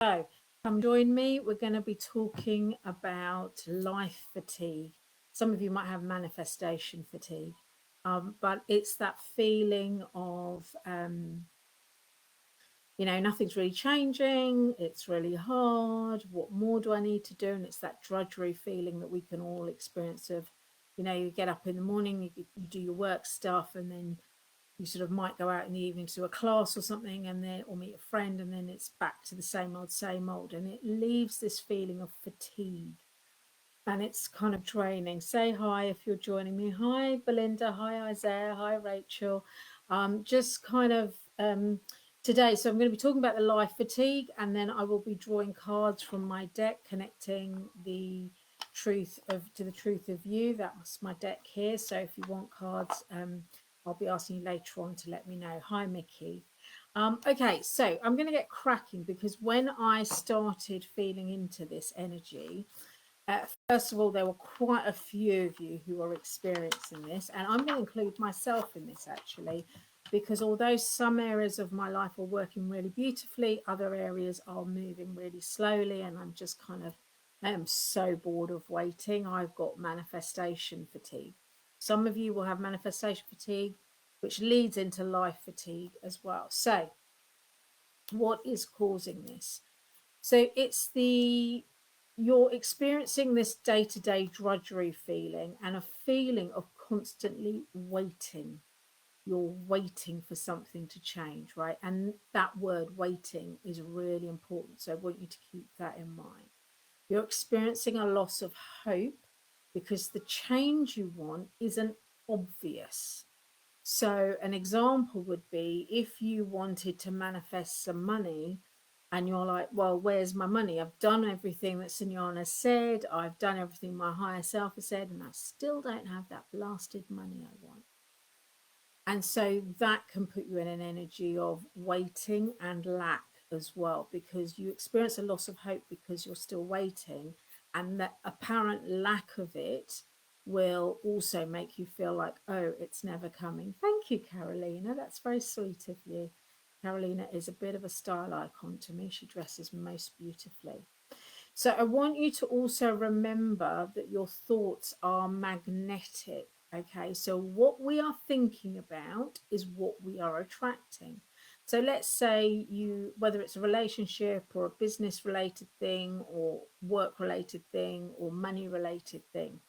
So, come join me. We're going to be talking about life fatigue. Some of you might have manifestation fatigue, but it's that feeling of, nothing's really changing. It's really hard. What more do I need to do? And it's that drudgery feeling that we can all experience of, you get up in the morning, you do your work stuff, and then you sort of might go out in the evening to a class or something and then or meet a friend, and then it's back to the same old, and it leaves this feeling of fatigue, and it's kind of draining. Say hi if you're joining me. Hi Belinda, hi Isaiah, hi Rachel. Just kind of today, so I'm going to be talking about the life fatigue, and then I will be drawing cards from my deck connecting the truth of to the truth of you. That's my deck here. So if you want cards, I'll be asking you later on to let me know. Hi Mickey. Okay, so I'm going to get cracking, because when I started feeling into this energy, first of all, there were quite a few of you who are experiencing this, and I'm going to include myself in this actually, because although some areas of my life are working really beautifully, other areas are moving really slowly, and I'm just kind of, I am so bored of waiting. I've got manifestation fatigue. Some of you will have manifestation fatigue, which leads into life fatigue as well. So, what is causing this? So it's you're experiencing this day-to-day drudgery feeling, and a feeling of constantly waiting. You're waiting for something to change, right? And that word waiting is really important. So I want you to keep that in mind. You're experiencing a loss of hope because the change you want isn't obvious. So, an example would be if you wanted to manifest some money and you're like, well, where's my money? I've done everything that Sunyana said, I've done everything my higher self has said, and I still don't have that blasted money I want. And so that can put you in an energy of waiting and lack as well, because you experience a loss of hope because you're still waiting, and that apparent lack of it will also make you feel like, oh, it's never coming. Thank you, Carolina. That's very sweet of you. Carolina is a bit of a style icon to me. She dresses most beautifully. So I want you to also remember that your thoughts are magnetic. Okay, so what we are thinking about is what we are attracting. So let's say you, whether it's a relationship or a business related thing or work related thing or money related thing,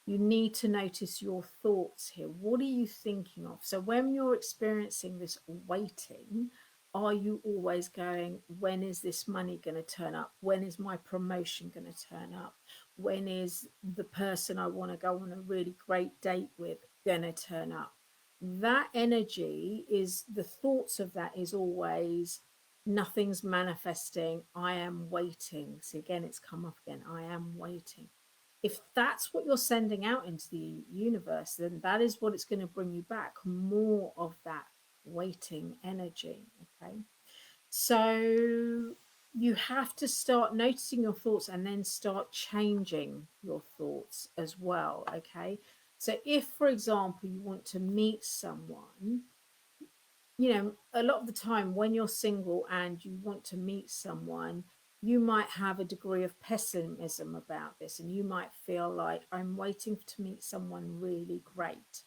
you need to notice your thoughts here. What are you thinking of? So when you're experiencing this waiting, are you always going, when is this money going to turn up? When is my promotion going to turn up? When is the person I want to go on a really great date with going to turn up? That energy is, the thoughts of that is always, nothing's manifesting. I am waiting. See, again, it's come up again. I am waiting. If that's what you're sending out into the universe, then that is what it's going to bring you back, more of that waiting energy. Okay, so you have to start noticing your thoughts and then start changing your thoughts as well. Okay, so if, for example, you want to meet someone, a lot of the time when you're single and you want to meet someone, you might have a degree of pessimism about this, and you might feel like, I'm waiting to meet someone really great.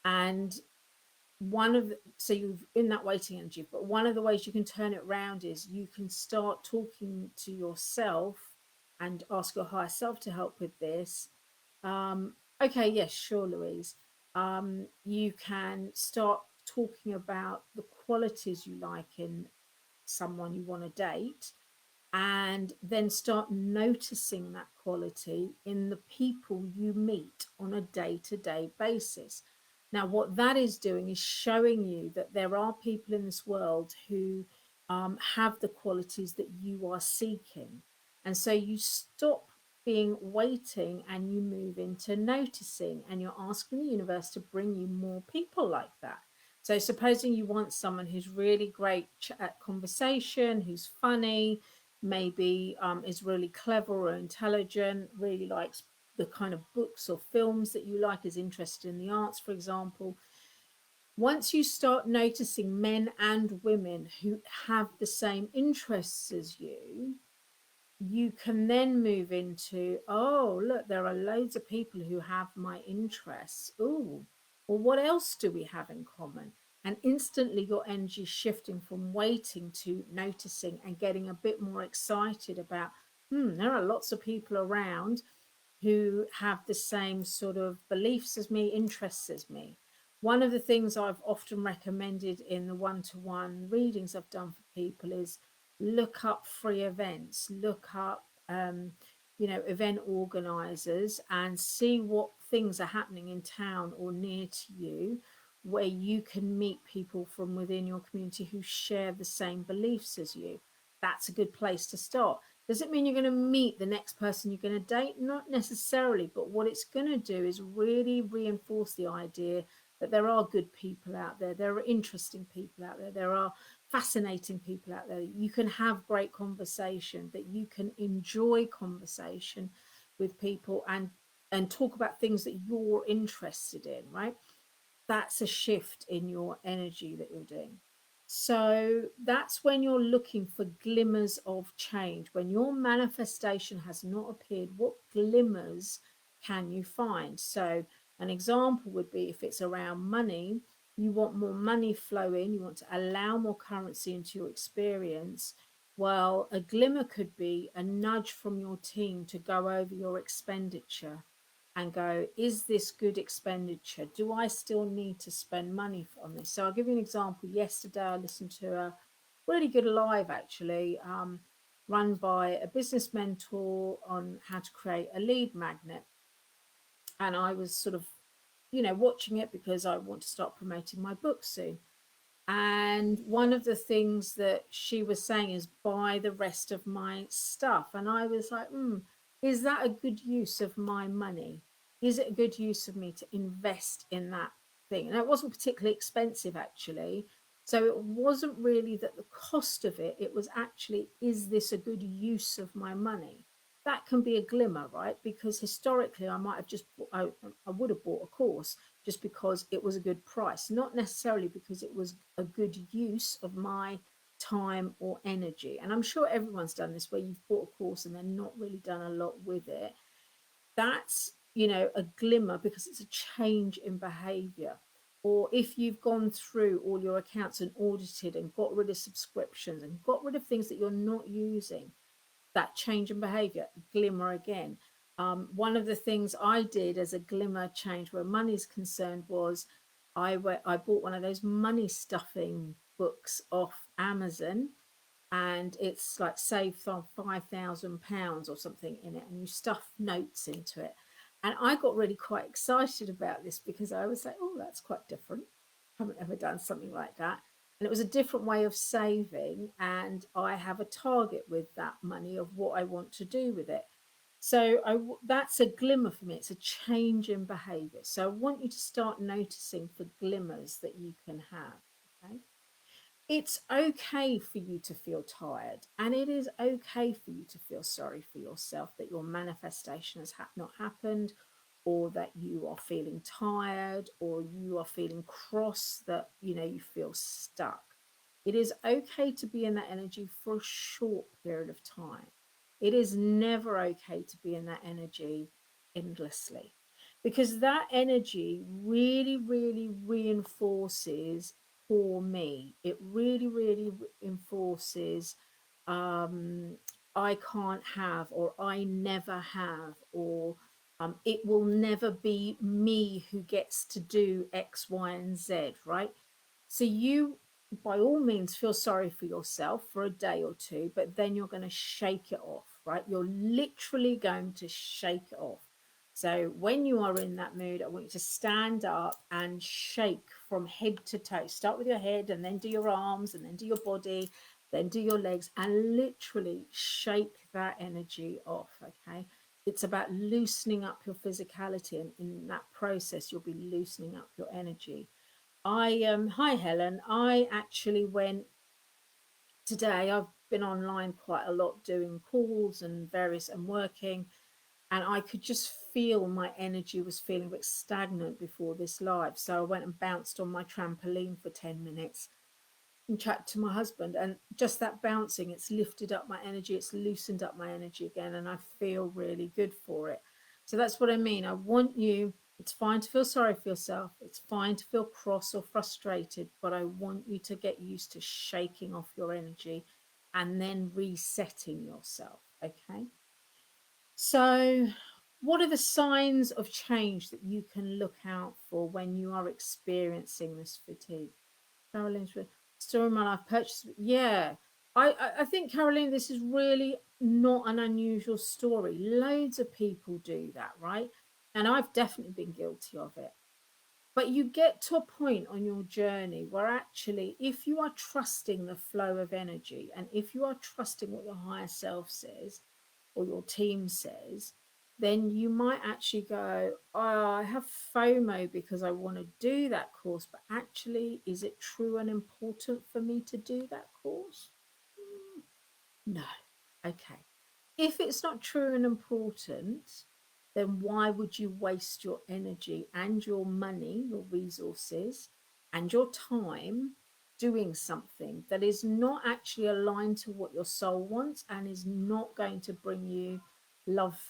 And so you're in that waiting energy, but one of the ways you can turn it around is you can start talking to yourself and ask your higher self to help with this. Okay, yes, sure, Louise. You can start talking about the qualities you like in someone you want to date, and then start noticing that quality in the people you meet on a day-to-day basis. Now, what that is doing is showing you that there are people in this world who have the qualities that you are seeking. And so you stop being waiting and you move into noticing, and you're asking the universe to bring you more people like that. So, supposing you want someone who's really great at conversation, who's funny, maybe is really clever or intelligent, really likes the kind of books or films that you like, is interested in the arts, for example, Once you start noticing men and women who have the same interests as you can then move into, oh, look, there are loads of people who have my interests. Oh, well, what else do we have in common? And instantly your energy shifting from waiting to noticing and getting a bit more excited about, there are lots of people around who have the same sort of beliefs as me, interests as me. One of the things I've often recommended in the one-to-one readings I've done for people is look up free events, look up, event organizers and see what things are happening in town or near to you where you can meet people from within your community who share the same beliefs as you. That's a good place to start. Does it mean you're going to meet the next person you're going to date? Not necessarily, but what it's going to do is really reinforce the idea that there are good people out there, there are interesting people out there, there are fascinating people out there. You can have great conversation, that you can enjoy conversation with people and talk about things that you're interested in, right? That's a shift in your energy that you're doing. So that's when you're looking for glimmers of change. When your manifestation has not appeared, what glimmers can you find? So, an example would be if it's around money, you want more money flow in, you want to allow more currency into your experience. Well, a glimmer could be a nudge from your team to go over your expenditure and go, is this good expenditure? Do I still need to spend money on this? So I'll give you an example. Yesterday, I listened to a really good live, actually, run by a business mentor on how to create a lead magnet. And I was sort of, watching it because I want to start promoting my book soon. And one of the things that she was saying is buy the rest of my stuff. And I was like, is that a good use of my money? Is it a good use of me to invest in that thing? And it wasn't particularly expensive, actually. So it wasn't really that the cost of it, it was actually, is this a good use of my money? That can be a glimmer, right? Because historically, I might have just, I would have bought a course just because it was a good price, not necessarily because it was a good use of my time or energy. And I'm sure everyone's done this where you've bought a course and then not really done a lot with it. That's, a glimmer because it's a change in behavior. Or if you've gone through all your accounts and audited and got rid of subscriptions and got rid of things that you're not using, that change in behavior, glimmer again. One of the things I did as a glimmer change where money's concerned was I bought one of those money stuffing books off Amazon, and it's like save £5,000 or something in it, and you stuff notes into it. And I got really quite excited about this because I was like, oh, that's quite different. I haven't ever done something like that. And it was a different way of saving. And I have a target with that money of what I want to do with it. So that's a glimmer for me. It's a change in behavior. So I want you to start noticing for glimmers that you can have. Okay. It's okay for you to feel tired, and it is okay for you to feel sorry for yourself that your manifestation has not happened, or that you are feeling tired, or you are feeling cross, that you feel stuck. It is okay to be in that energy for a short period of time. It is never okay to be in that energy endlessly, because that energy really, really reinforces, for me, it really, really enforces, um, I can't have, or I never have, or it will never be me who gets to do X, Y, and Z, right? So you, by all means, feel sorry for yourself for a day or two, but then you're going to shake it off, right? You're literally going to shake it off. So when you are in that mood, I want you to stand up and shake from head to toe. Start with your head and then do your arms and then do your body, then do your legs, and literally shake that energy off. Okay. It's about loosening up your physicality, and in that process, you'll be loosening up your energy. Hi Helen. I actually went today. I've been online quite a lot doing calls and various and working, and I could just feel my energy was feeling a bit stagnant before this live. So I went and bounced on my trampoline for 10 minutes and chat to my husband, and just that bouncing, it's lifted up my energy, it's loosened up my energy again, and I feel really good for it. So that's what I mean. I want you, it's fine to feel sorry for yourself, it's fine to feel cross or frustrated, but I want you to get used to shaking off your energy and then resetting yourself. Okay, so what are the signs of change that you can look out for when you are experiencing this fatigue? Caroline's story of my life purchase. Yeah, I think, Caroline, this is really not an unusual story. Loads of people do that, right? And I've definitely been guilty of it. But you get to a point on your journey where actually, if you are trusting the flow of energy and if you are trusting what your higher self says or your team says, then you might actually go, oh, I have FOMO because I want to do that course, but actually, is it true and important for me to do that course? No. Okay. If it's not true and important, then why would you waste your energy and your money, your resources, and your time doing something that is not actually aligned to what your soul wants and is not going to bring you love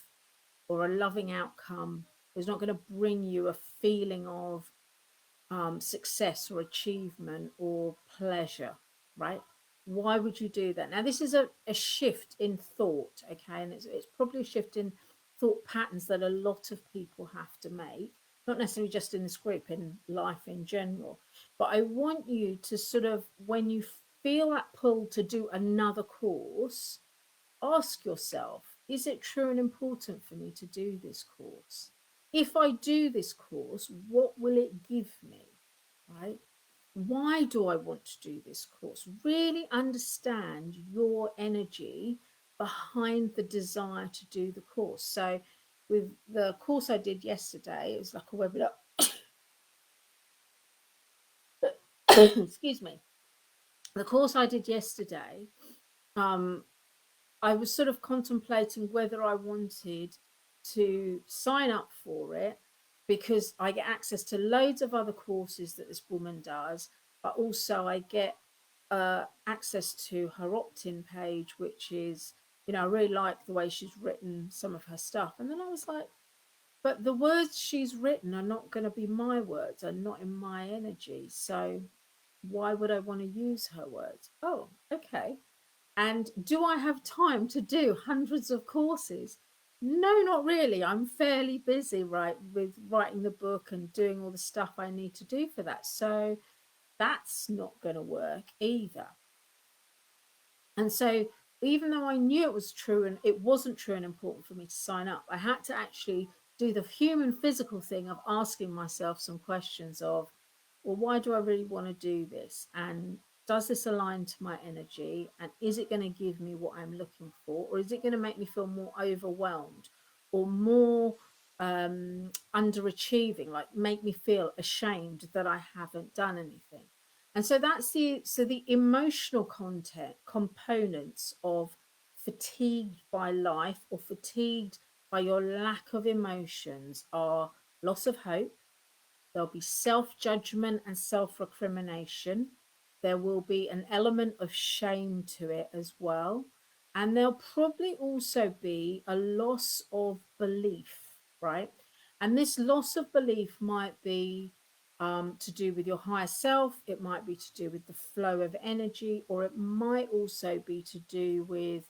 or a loving outcome? It's not going to bring you a feeling of success or achievement or pleasure, right? Why would you do that? Now, this is a shift in thought, okay? And it's probably a shift in thought patterns that a lot of people have to make, not necessarily just in this group, in life in general. But I want you to sort of, when you feel that pull to do another course, ask yourself, is it true and important for me to do this course? If I do this course, what will it give me? Right? Why do I want to do this course? Really understand your energy behind the desire to do the course. So, with the course I did yesterday, it was like a webinar. Excuse me. The course I did yesterday, I was sort of contemplating whether I wanted to sign up for it because I get access to loads of other courses that this woman does, but also I get access to her opt-in page, which is, I really like the way she's written some of her stuff. And then I was like, but the words she's written are not going to be my words, are not in my energy. So why would I want to use her words? Oh, okay. And do I have time to do hundreds of courses? No, not really. I'm fairly busy, right, with writing the book and doing all the stuff I need to do for that. So that's not going to work either. And so, even though I knew it was true and it wasn't true and important for me to sign up, I had to actually do the human physical thing of asking myself some questions of, well, why do I really want to do this? And does this align to my energy? And is it going to give me what I'm looking for? Or is it going to make me feel more overwhelmed or more underachieving, like make me feel ashamed that I haven't done anything? And so that's the emotional content components of fatigued by life or fatigued by your lack of emotions are loss of hope. There'll be self-judgment and self-recrimination. There will be an element of shame to it as well. And there'll probably also be a loss of belief, right? And this loss of belief might be to do with your higher self, it might be to do with the flow of energy, or it might also be to do with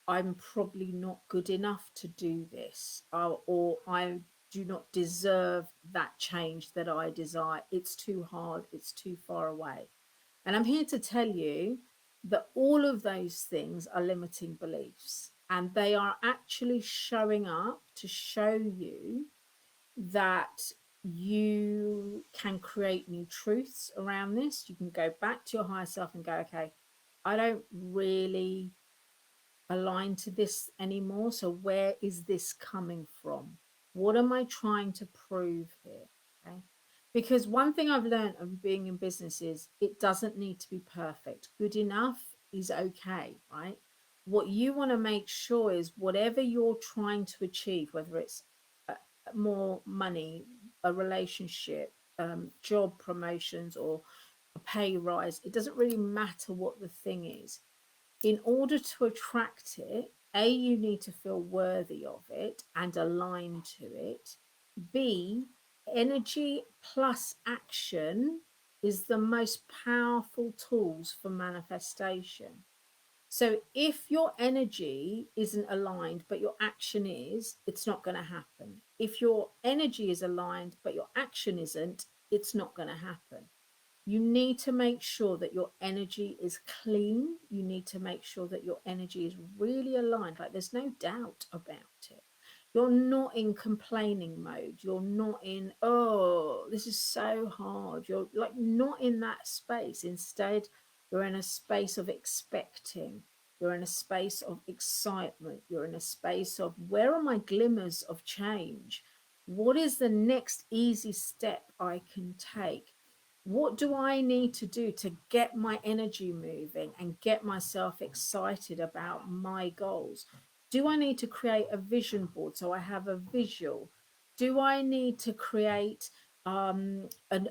I'm probably not good enough to do this, or I do not deserve that change that I desire. It's too hard, it's too far away. And I'm here to tell you that all of those things are limiting beliefs, and they are actually showing up to show you that you can create new truths around this. You can go back to your higher self and go, okay, I don't really aligned to this anymore. So where is this coming from? What am I trying to prove here? Okay. Because one thing I've learned of being in business is it doesn't need to be perfect. Good enough is okay, right? what you want to make sure is whatever you're trying to achieve, whether it's uh, more money, a relationship, job promotions, or a pay rise, it doesn't really matter what the thing is. In order to attract it, A, you need to feel worthy of it and aligned to it. B, energy plus action is the most powerful tools for manifestation. So if your energy isn't aligned, but your action is, it's not going to happen. If your energy is aligned, but your action isn't, it's not going to happen. You need to make sure that your energy is clean. You need to make sure that your energy is really aligned. Like there's no doubt about it. You're not in complaining mode. You're not in, oh, this is so hard. You're like not in that space. Instead, you're in a space of expecting. You're in a space of excitement. You're in a space of where are my glimmers of change? What is the next easy step I can take? What do I need to do to get my energy moving and get myself excited about my goals? Do I need to create a vision board so I have a visual? Do I need to create a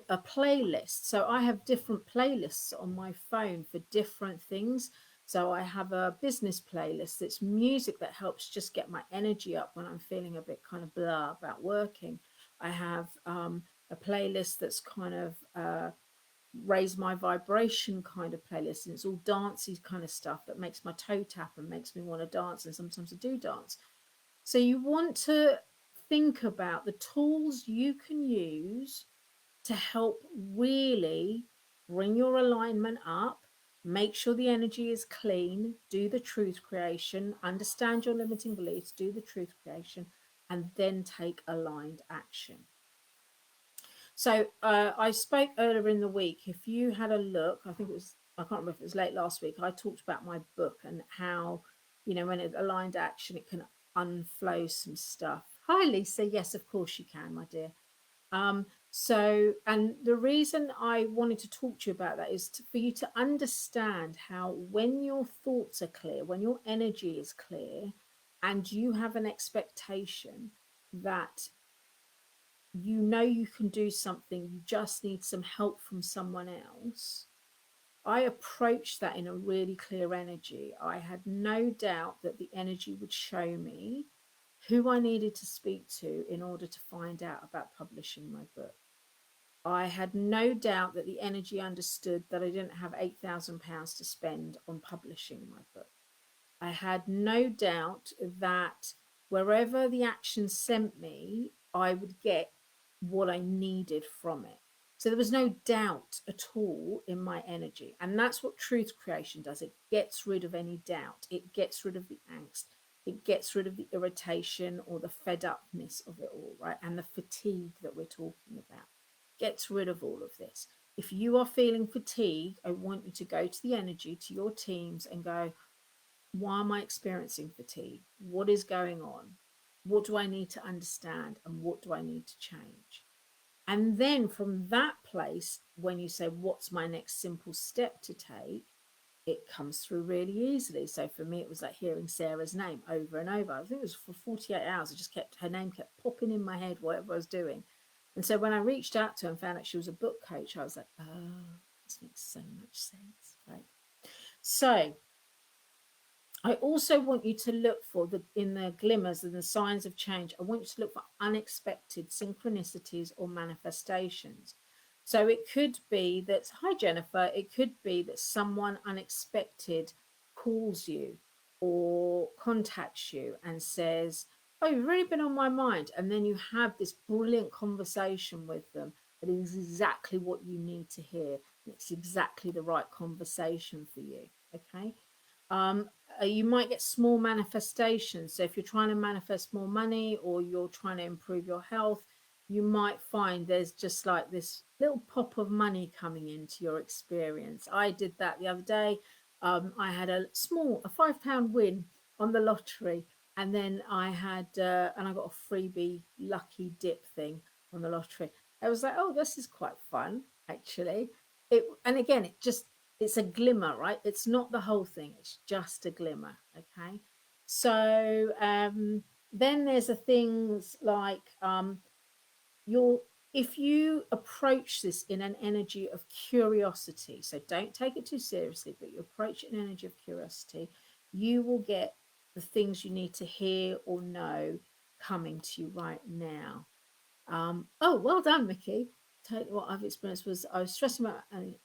playlist? So I have different playlists on my phone for different things. So I have a business playlist that's music that helps just get my energy up when I'm feeling a bit kind of blah about working. I have a playlist that's kind of raise my vibration kind of playlist, and it's all dancey kind of stuff that makes my toe tap and makes me want to dance, and sometimes I do dance. So you want to think about the tools you can use to help really bring your alignment up, make sure the energy is clean, do the truth creation, understand your limiting beliefs, do the truth creation, and then take aligned action. So I spoke earlier in the week. If you had a look, I think it was, I can't remember if it was late last week, I talked about my book and how, when it aligned action, it can unflow some stuff. Hi, Lisa. Yes, of course you can, my dear. And the reason I wanted to talk to you about that is for you to understand how when your thoughts are clear, when your energy is clear, and you have an expectation that you can do something, you just need some help from someone else. I approached that in a really clear energy. I had no doubt that the energy would show me who I needed to speak to in order to find out about publishing my book. I had no doubt that the energy understood that I didn't have £8,000 to spend on publishing my book. I had no doubt that wherever the action sent me, I would get what I needed from it. So there was no doubt at all in my energy. And that's what truth creation does. It gets rid of any doubt, it gets rid of the angst, it gets rid of the irritation or the fed upness of it all, right? And the fatigue that we're talking about. Gets rid of all of this. If you are feeling fatigue, I want you to go to the energy, to your teams, and go, why am I experiencing fatigue? What is going on? What do I need to understand? And what do I need to change? And then from that place, when you say, what's my next simple step to take? It comes through really easily. So for me, it was like hearing Sarah's name over and over. I think it was for 48 hours. I just kept, her name kept popping in my head, whatever I was doing. And so when I reached out to her and found out she was a book coach, I was like, oh, this makes so much sense, right? So I also want you to look for in the glimmers and the signs of change. I want you to look for unexpected synchronicities or manifestations. So it could be that, hi Jennifer, it could be that someone unexpected calls you or contacts you and says, oh, you've really been on my mind. And then you have this brilliant conversation with them that is exactly what you need to hear. It's exactly the right conversation for you. Okay. You might get small manifestations. So if you're trying to manifest more money or you're trying to improve your health, you might find there's just like this little pop of money coming into your experience. I did that the other day. I had a £5 win on the lottery, and then I got a freebie lucky dip thing on the lottery. I was like, oh, this is quite fun, actually. And again, it just it's a glimmer, right? It's not the whole thing, it's just a glimmer. Okay. So then there's the things like you'll if you approach this in an energy of curiosity, so don't take it too seriously, but you approach it in an energy of curiosity, you will get the things you need to hear or know coming to you right now. Oh, well done, Mickey. Totally what I've experienced was I was stressing about, and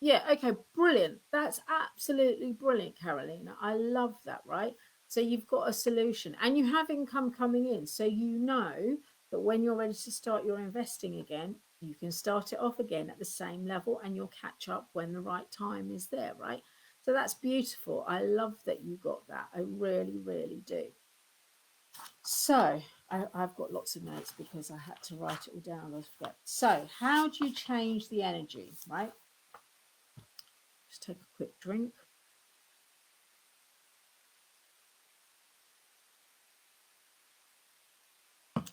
yeah, okay, brilliant. That's absolutely brilliant, Carolina. I love that, right? So you've got a solution and you have income coming in. So you know that when you're ready to start your investing again, you can start it off again at the same level and you'll catch up when the right time is there, right? So that's beautiful. I love that you got that. I really, really do. So I've got lots of notes because I had to write it all down. I forget. So how do you change the energy, right? Just take a quick drink.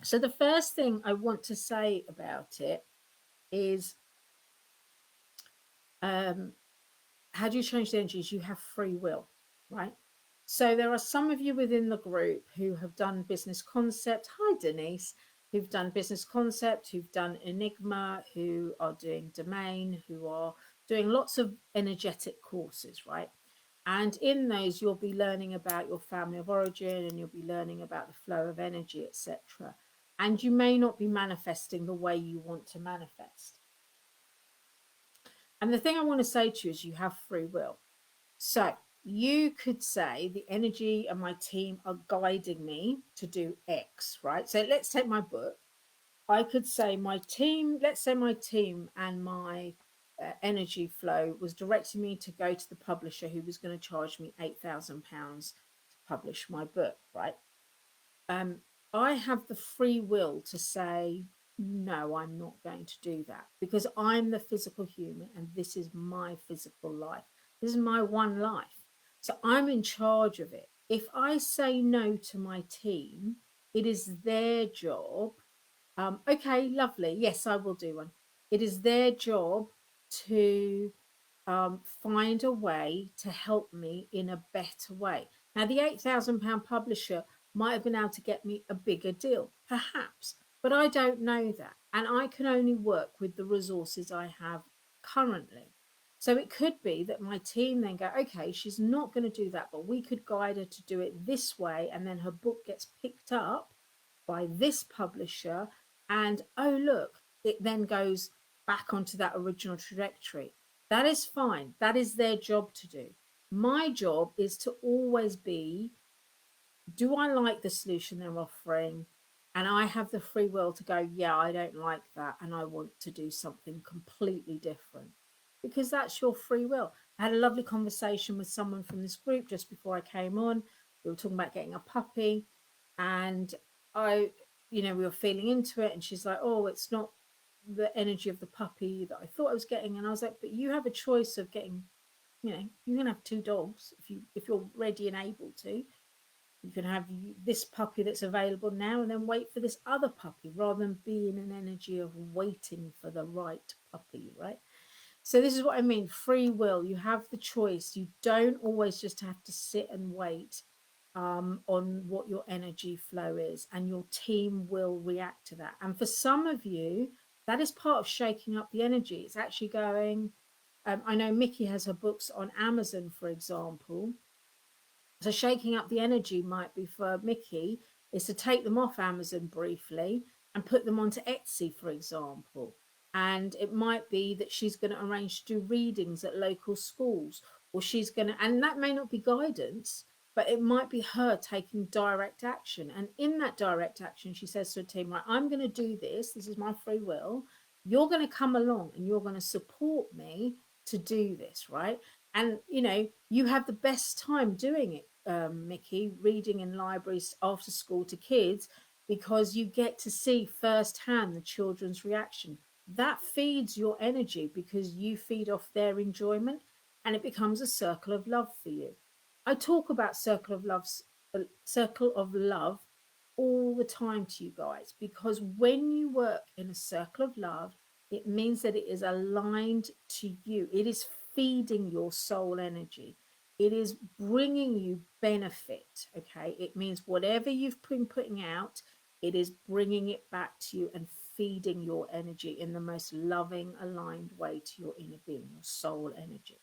So the first thing I want to say about it is how do you change the energies? You have free will, right? So there are some of you within the group who have done business concept. Hi, Denise, who've done business concept, who've done Enigma, who are doing domain, who are doing lots of energetic courses, right? And in those, you'll be learning about your family of origin and you'll be learning about the flow of energy, etc. And you may not be manifesting the way you want to manifest. And the thing I want to say to you is you have free will. So you could say the energy and my team are guiding me to do X, right? So let's take my book. I could say my team, let's say my team and my energy flow was directing me to go to the publisher who was going to charge me £8,000 to publish my book, right? Um, I have the free will to say, no, I'm not going to do that because I'm the physical human and this is my physical life. This is my one life. So I'm in charge of it. If I say no to my team, it is their job. Okay, lovely. Yes, I will do one. It is their job to find a way to help me in a better way. Now, the £8,000 publisher might have been able to get me a bigger deal, perhaps, but I don't know that. And I can only work with the resources I have currently. So it could be that my team then go, okay, she's not going to do that, but we could guide her to do it this way. And then her book gets picked up by this publisher. And oh, look, it then goes back onto that original trajectory. That is fine. That is their job to do. My job is to always be, do I like the solution they're offering? And I have the free will to go, yeah, I don't like that. And I want to do something completely different because that's your free will. I had a lovely conversation with someone from this group just before I came on. We were talking about getting a puppy. And I, we were feeling into it. And she's like, oh, it's not the energy of the puppy that I thought I was getting. And I was like, but you have a choice of getting, you can have two dogs if you're ready and able to. You can have this puppy that's available now and then wait for this other puppy rather than be in an energy of waiting for the right puppy, right? So this is what I mean, free will. You have the choice. You don't always just have to sit and wait on what your energy flow is, and your team will react to that. And for some of you, that is part of shaking up the energy. It's actually going, I know Mickey has her books on Amazon, for example. So shaking up the energy might be for Mickey is to take them off Amazon briefly and put them onto Etsy, for example. And it might be that she's going to arrange to do readings at local schools, or she's going to, and that may not be guidance, but it might be her taking direct action. And in that direct action, she says to her team, right, I'm going to do this. This is my free will. You're going to come along and you're going to support me to do this, right? And you have the best time doing it, Mickey, reading in libraries after school to kids, because you get to see firsthand the children's reaction. That feeds your energy because you feed off their enjoyment, and it becomes a circle of love for you. I talk about circle of love all the time to you guys, because when you work in a circle of love, it means that it is aligned to you. It is feeding your soul energy. It is bringing you benefit. Okay. It means whatever you've been putting out, it is bringing it back to you and feeding your energy in the most loving, aligned way to your inner being, your soul energy.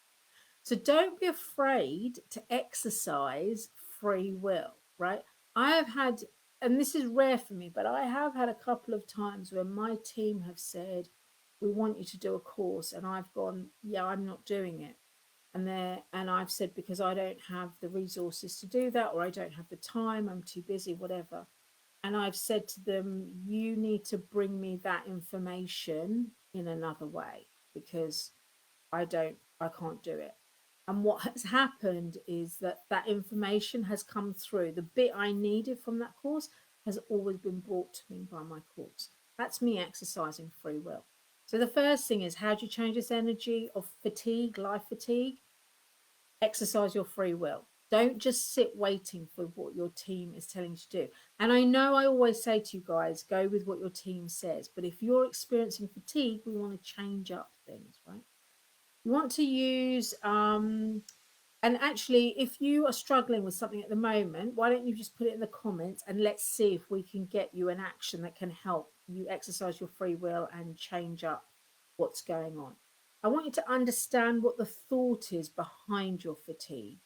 So don't be afraid to exercise free will, right? I have had, and this is rare for me, but I have had a couple of times where my team have said, we want you to do a course. And I've gone, yeah, I'm not doing it. And I've said, because I don't have the resources to do that, or I don't have the time, I'm too busy, whatever. And I've said to them, you need to bring me that information in another way, because I can't do it. And what has happened is that that information has come through. The bit I needed from that course has always been brought to me by my course. That's me exercising free will. So the first thing is, how do you change this energy of fatigue, life fatigue? Exercise your free will. Don't just sit waiting for what your team is telling you to do. And I know I always say to you guys, go with what your team says. But if you're experiencing fatigue, we want to change up things, right? You want to use, and actually, if you are struggling with something at the moment, why don't you just put it in the comments and let's see if we can get you an action that can help you exercise your free will and change up what's going on. I want you to understand what the thought is behind your fatigue.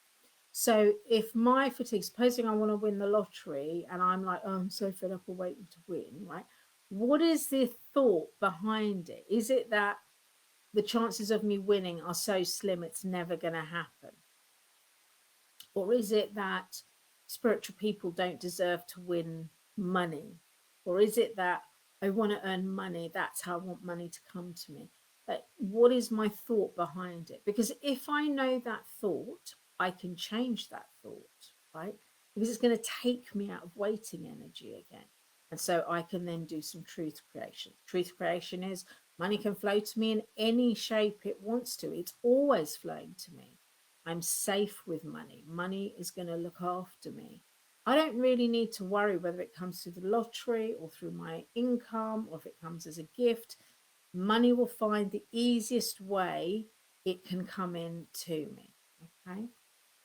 So if my fatigue, supposing I want to win the lottery and I'm like, oh, I'm so fed up of waiting to win, right? What is the thought behind it? Is it that the chances of me winning are so slim it's never going to happen? Or is it that spiritual people don't deserve to win money? Or is it that I want to earn money, that's how I want money to come to me? But what is my thought behind it? Because if I know that thought, I can change that thought, right? Because it's going to take me out of waiting energy again. And so I can then do some truth creation. Truth creation is money can flow to me in any shape it wants to. It's always flowing to me. I'm safe with money. Money is going to look after me. I don't really need to worry whether it comes through the lottery or through my income or if it comes as a gift. Money will find the easiest way it can come in to me. Okay.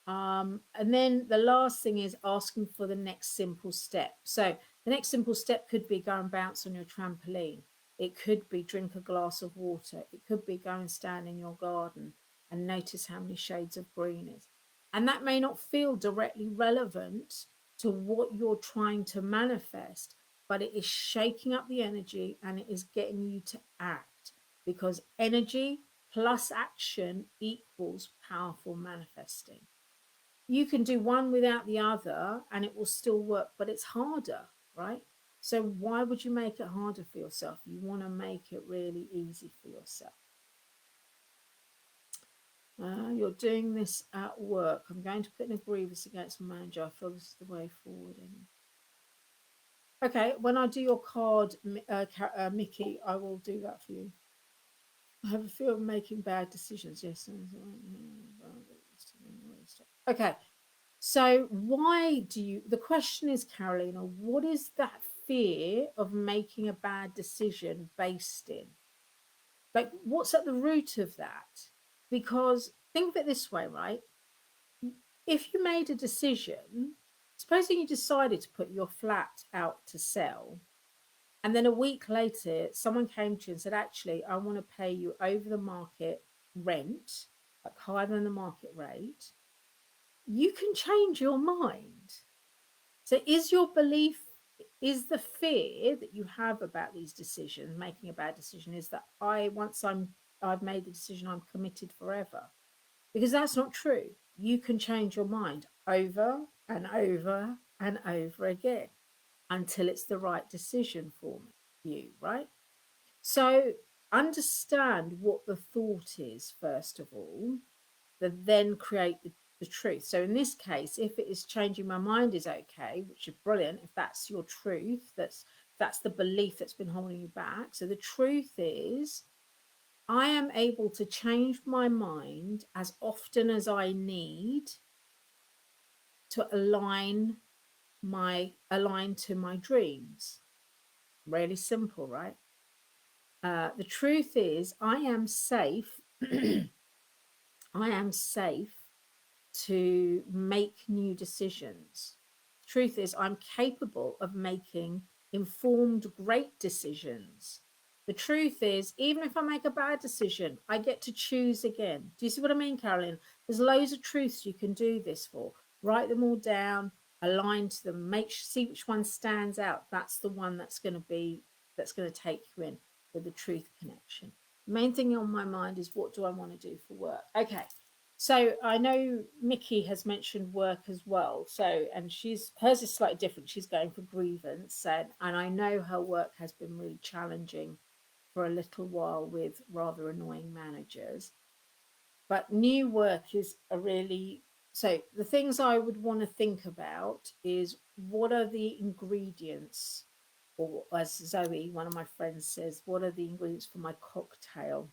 And then the last thing is asking for the next simple step. So the next simple step could be go and bounce on your trampoline. It could be drink a glass of water. It could be go and stand in your garden and notice how many shades of green is. And that may not feel directly relevant to what you're trying to manifest, but it is shaking up the energy and it is getting you to act, because energy plus action equals powerful manifesting. You can do one without the other and it will still work, but it's harder, right? So why would you make it harder for yourself? You want to make it really easy for yourself. You're doing this at work. I'm going to put in a grievance against my manager. I feel this is the way forward. Okay, when I do your card, Mickey, I will do that for you. I have a fear of making bad decisions. Yes. Okay. So why do you, the question is, Carolina, what is that fear of making a bad decision based in? Like, what's at the root of that? Because think of it this way, right? If you made a decision, supposing you decided to put your flat out to sell, and then a week later, someone came to you and said, actually, I want to pay you over the market rent, like higher than the market rate, you can change your mind. So is your belief, is the fear that you have about these decisions, making a bad decision, is that I've made the decision, I'm committed forever? Because that's not true. You can change your mind over and over and over again until it's the right decision for you, right? So understand what the thought is, first of all, that then create the truth. So in this case, if it is changing my mind is okay, which is brilliant, if that's your truth, that's the belief that's been holding you back. So the truth is, I am able to change my mind as often as I need to align to my dreams. Really simple, right? The truth is, I am safe I am safe to make new decisions. Truth is, I'm capable of making informed, great decisions. The truth is, even if I make a bad decision, I get to choose again. Do you see what I mean, Carolyn? There's loads of truths you can do this for. Write them all down, align to them, see which one stands out. That's the one that's going to take you in with the truth connection. The main thing on my mind is, what do I want to do for work? Okay, so I know Mickey has mentioned work as well. So, and hers is slightly different. She's going for grievance, and I know her work has been really challenging for a little while with rather annoying managers. But new work is a really, so the things I would want to think about is, what are the ingredients, or as Zoe, one of my friends, says, what are the ingredients for my cocktail?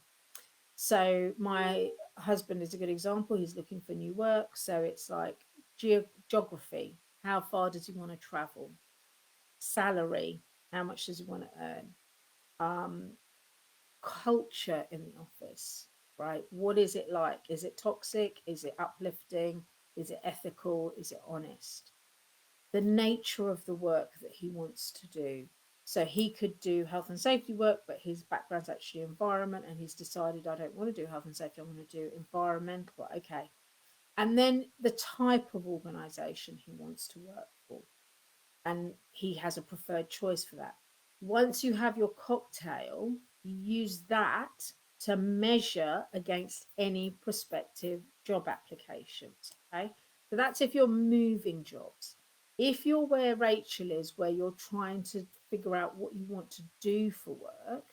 So my husband is a good example. He's looking for new work. So it's like geography. How far does he want to travel? Salary. How much does he want to earn? Um, Culture in the office, right? What is it like? Is it toxic? Is it uplifting? Is it ethical? Is it honest? The nature of the work that he wants to do. So he could do health and safety work, but his background's actually environment, and he's decided, I don't want to do health and safety, I want to do environmental. Okay. And then the type of organization he wants to work for. And he has a preferred choice for that. Once you have your cocktail, you use that to measure against any prospective job applications. Okay. So that's if you're moving jobs. If you're where Rachel is, where you're trying to figure out what you want to do for work,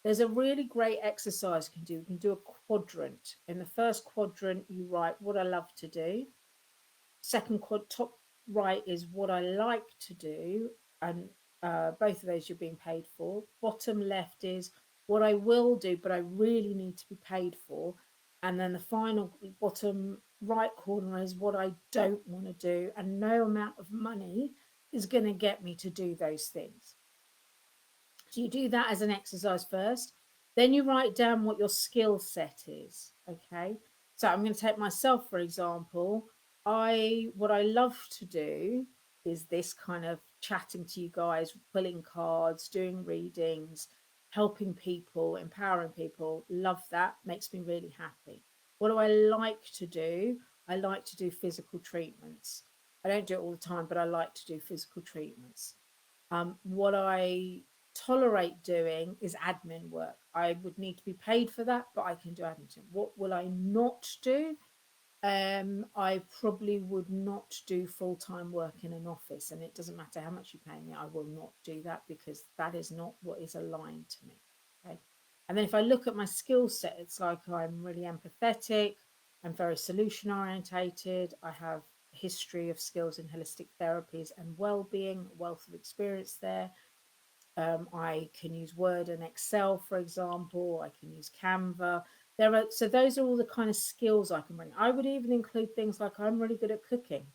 there's a really great exercise you can do. You can do a quadrant. In the first quadrant, you write what I love to do. Second top right is what I like to do, and both of those you're being paid for. Bottom left is what I will do, but I really need to be paid for. And then the final bottom right corner is what I don't want to do, and no amount of money is going to get me to do those things. So you do that as an exercise first. Then you write down what your skill set is. Okay. So I'm going to take myself, for example. What I love to do is this kind of chatting to you guys, pulling cards, doing readings, helping people, empowering people. Love that. Makes me really happy. What do I like to do? I like to do physical treatments. I don't do it all the time, but I like to do physical treatments. What I tolerate doing is admin work. I would need to be paid for that, but I can do admin. What will I not do? I probably would not do full-time work in an office, and it doesn't matter how much you pay me, I will not do that, because that is not what is aligned to me. Okay. And then if I look at my skill set, it's like I'm really empathetic, I'm very solution orientated, I have a history of skills in holistic therapies and well-being, wealth of experience there. I can use Word and Excel, for example. I can use Canva. So those are all the kind of skills I can bring. I would even include things like, I'm really good at cooking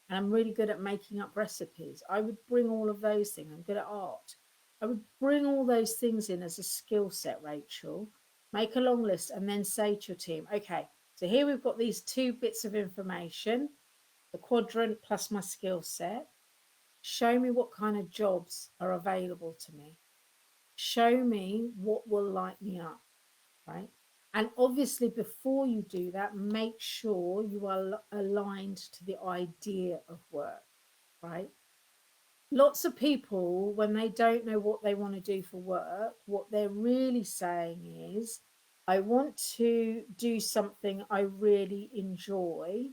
and I'm really good at making up recipes. I would bring all of those things. I'm good at art. I would bring all those things in as a skill set, Rachel. Make a long list and then say to your team, okay, so here we've got these 2 bits of information, the quadrant plus my skill set. Show me what kind of jobs are available to me. Show me what will light me up, right? And obviously, before you do that, make sure you are aligned to the idea of work, right? Lots of people, when they don't know what they want to do for work, what they're really saying is, I want to do something I really enjoy,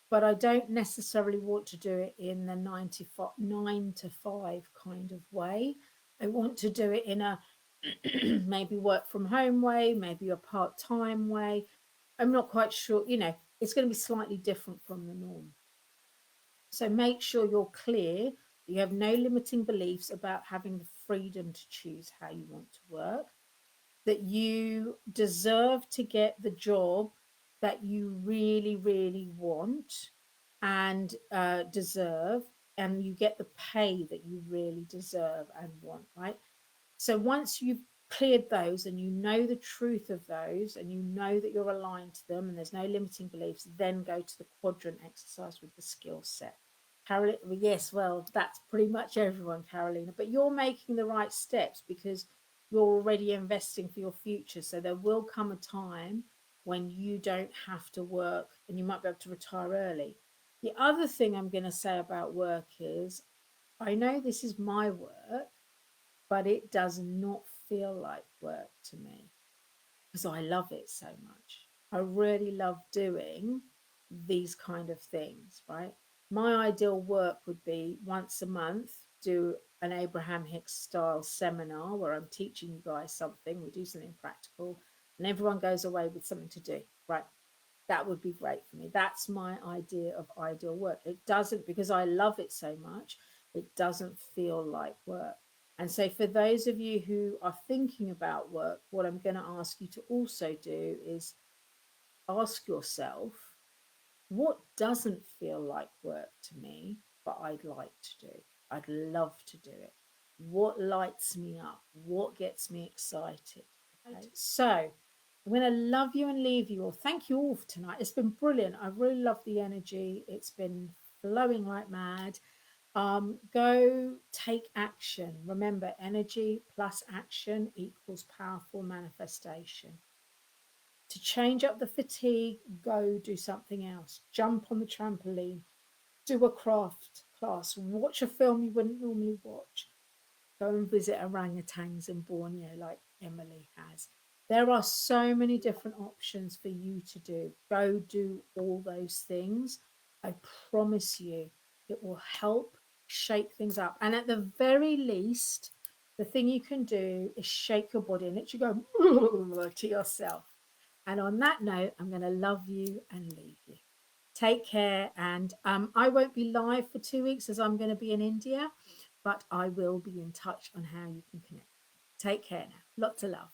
but I don't necessarily want to do it in the 9 to 5 kind of way. I want to do it in a maybe work from home way, maybe a part-time way. I'm not quite sure, it's going to be slightly different from the norm. So make sure you're clear that you have no limiting beliefs about having the freedom to choose how you want to work, that you deserve to get the job that you really, really want and deserve, and you get the pay that you really deserve and want, right? So once you've cleared those and you know the truth of those and you know that you're aligned to them and there's no limiting beliefs, then go to the quadrant exercise with the skill set. Carolina, yes, well, that's pretty much everyone, Carolina, but you're making the right steps because you're already investing for your future. So there will come a time when you don't have to work and you might be able to retire early. The other thing I'm going to say about work is I know this is my work, but it does not feel like work to me because I love it so much. I really love doing these kind of things, right? My ideal work would be once a month, do an Abraham Hicks style seminar where I'm teaching you guys something, we do something practical, and everyone goes away with something to do, right? That would be great for me. That's my idea of ideal work. It doesn't, because I love it so much, it doesn't feel like work. And so, for those of you who are thinking about work, what I'm going to ask you to also do is ask yourself, what doesn't feel like work to me, but I'd like to do? I'd love to do it. What lights me up? What gets me excited? Okay. So I'm going to love you and leave you all. Thank you all for tonight. It's been brilliant. I really love the energy. It's been flowing like mad. Go take action. Remember, energy plus action equals powerful manifestation. To change up the fatigue, go do something else. Jump on the trampoline, do a craft class, watch a film you wouldn't normally watch, go and visit orangutans in Borneo like Emily has. There are so many different options for you to do. Go do all those things. I promise you, it will help shake things up. And at the very least, the thing you can do is shake your body and literally go to yourself. And on that note, I'm going to love you and leave you. Take care. And I won't be live for 2 weeks as I'm going to be in India, but I will be in touch on how you can connect. Take care now. Lots of love.